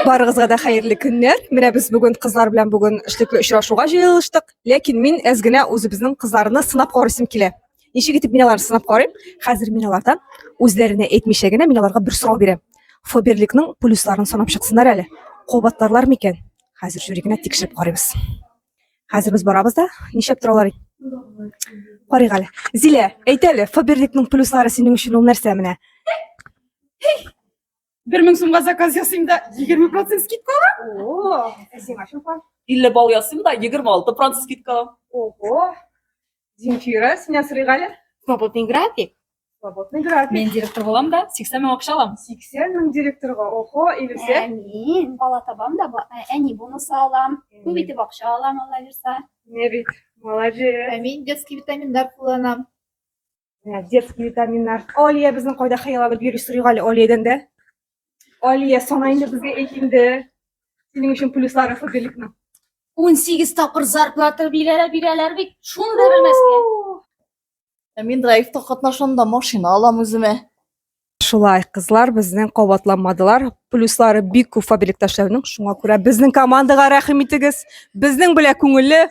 Барыгызга да хайырлы көннәр. Менә без бүген кызлар белән бүген эшлекле очрашуга җыелыштык. Ләкин мин әз генә үзебезнең кызларны сынап карыйсым килә. Ничек итеп мин аларны сынап карыйм? Хәзер мин алардан үзләренә әйтмичә генә мин аларга бер сорау бирәм. Фоберликның плюсларын санап чыксыннар әле. Кабатларлар микән? Хәзер жюри генә тикшереп карыйбыз. Хәзер без барабыз да, ничек торалар? Карыйк әле. Зилә, әйт әле, Фоберликның плюслары синең өчен ул нәрсә менә? 1000 сумга заказ ясыйм да 20% скидка алам. О, сиңа шулай. 50 балл ясыйм да 26% скидка алам. Ого. Земфира, сиңа сорыйк әле. Свободный график. Свободный график. Мен директор болам да 80 мең акча алам. 80 мең директорга. Охо, илесе. Мен бала табам да әни бонус алам. Күбейтеп акча алам, Алла бирса. Не бит. Молодец. Мен детский витаминдар кулланам. Детский витаминнар. Алия безнең кайда хыял алып йөри сорыйк әле Алиядән дә. Алия, сана инде безгә әйт инде. Синең өчен плюслары Фоберликның. 18 тапкыр зарплата бирәләр бит. Шуны да белмәскә. Мен драйвта катнашканда машина алам үземә. Шулай, кызлар безнең кабатламадылар. Плюслары бик күп Фоберликта эшләүнең. Шуңа күрә безнең командага рәхим итегез. Безнең белә күңелле.